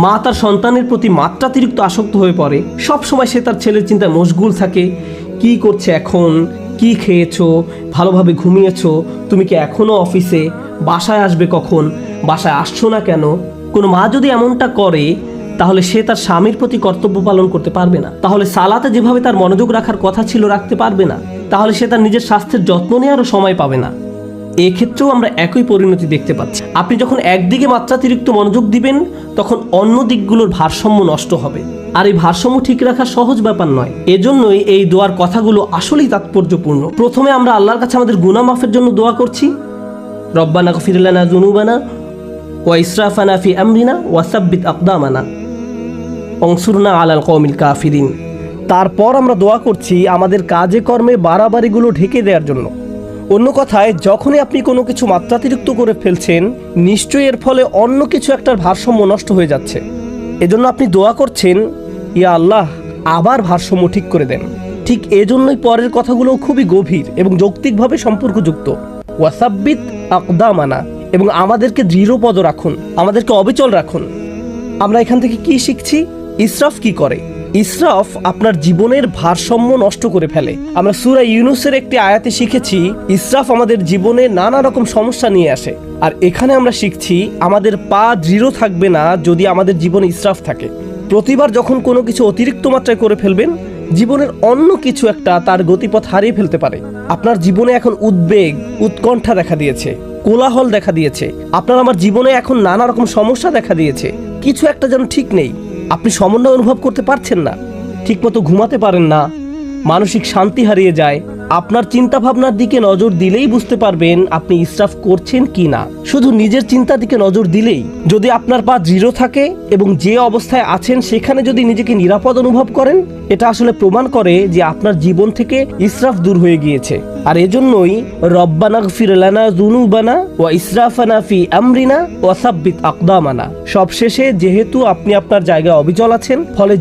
মা তার সন্তানের প্রতি মাত্রাতিরিক্ত আসক্ত হয়ে পড়ে, সব সময় সে তার ছেলের চিন্তায় মশগুল থাকে। কি করছে এখন, কি খেয়েছো, ভালোভাবে ঘুমিয়েছো, তুমি কি এখনও অফিসে, বাসায় আসবে কখন, বাসায় আসছো না কেন। কোনো মা যদি এমনটা করে তাহলে সে তার স্বামীর প্রতি কর্তব্য পালন করতে পারবে না, তাহলে সালাতে যেভাবে তার মনোযোগ রাখার কথা ছিল রাখতে পারবে না, তাহলে সে তার নিজের স্বাস্থ্যের যত্ন নেওয়ারও সময় পাবে না। এক্ষেত্রেও আমরা একই পরিণতি দেখতে পাচ্ছি। আপনি যখন একদিকে মাত্রাতিরিক্ত মনোযোগ দিবেন তখন অন্য দিকগুলোর ভারসাম্য নষ্ট হবে, আর এই ভারসাম্য ঠিক রাখা সহজ ব্যাপার নয়। এজন্যই এই দোয়ার কথাগুলো আসলেই তাৎপর্যপূর্ণ। প্রথমে আমরা আল্লাহর কাছে আমাদের গুনাহ মাফের জন্য দোয়া করছি, রব্বানা গফির লানা যুনুবানা ওয়া ইসরাফানা ফি আমরিনা ওয়া সাব্বিত আকদামানা ওয়ানসুরনা আলাল কওমিল কাফিরিন। তারপর আমরা দোয়া করছি আমাদের কাজে কর্মে বাড়াবাড়িগুলো ঢেকে দেওয়ার জন্য। অন্য কথায়, যখনই আপনি কোনো কিছু মাত্রাতিরিক্ত করে ফেলছেন, নিশ্চয়ই এর ফলে অন্য কিছু একটার ভারসাম্য নষ্ট হয়ে যাচ্ছে। এজন্য আপনি দোয়া করছেন, ইয়া আল্লাহ আবার ভারসাম্য ঠিক করে দেন। ঠিক এজন্যই পরের কথাগুলো খুবই গভীর এবং যৌক্তিকভাবে সম্পর্কযুক্ত। ওয়াসাব্বিত আকদামানা, এবং আমাদেরকে দৃঢ়পদ রাখুন, আমাদেরকে অবিচল রাখুন। আমরা এখান থেকে কি শিখছি? ইসরাফ কি করে? ইসরাফ আপনার জীবনের ভারসাম্য নষ্ট করে ফেলে। আমরা সূরা ইউনূসের একটি আয়াতে শিখেছি ইসরাফ আমাদের জীবনে নানা রকম সমস্যা নিয়ে আসে। আর এখানে আমরা শিখছি আমাদের পা দৃঢ় থাকবে না যদি আমাদের জীবনে ইসরাফ থাকে। প্রতিবার যখন কোনো কিছু অতিরিক্ত মাত্রায় করে ফেলবেন, জীবনের অন্য কিছু একটা তার গতিপথ হারিয়ে ফেলতে পারে। আপনার জীবনে এখন উদ্বেগ, উৎকণ্ঠা দেখা দিয়েছে, কোলাহল দেখা দিয়েছে, আপনার আমার জীবনে এখন নানা রকম সমস্যা দেখা দিয়েছে। কিছু একটা যেন ঠিক নেই। আপনি সমন্বয় অনুভব করতে পারছেন না, ঠিকমতো ঘুমাতে পারেন না, মানসিক শান্তি হারিয়ে যায়। আপনার চিন্তা ভাবনার দিকে নজর দিলেই বুঝতে পারবেন আপনি ইসরাফ করছেন কি না। শুধু নিজের চিন্তার দিকে নজর দিলেই, যদি আপনার পা দৃঢ় থাকে এবং যে অবস্থায় আছেন সেখানে যদি নিজেকে নিরাপদ অনুভব করেন, এটা আসলে প্রমাণ করে যে আপনার জীবন থেকে ইসরাফ দূর হয়ে গিয়েছে। আর এজন্যই রব্বানা গফির লানা যুনুবানা ওয়া ইসরাফানা ফি আমরিনা ওয়া সাব্বিত আকদামানা। সবশেষে যেহেতু আপনি আপনার জায়গায় অবিচল আছেন, ফলে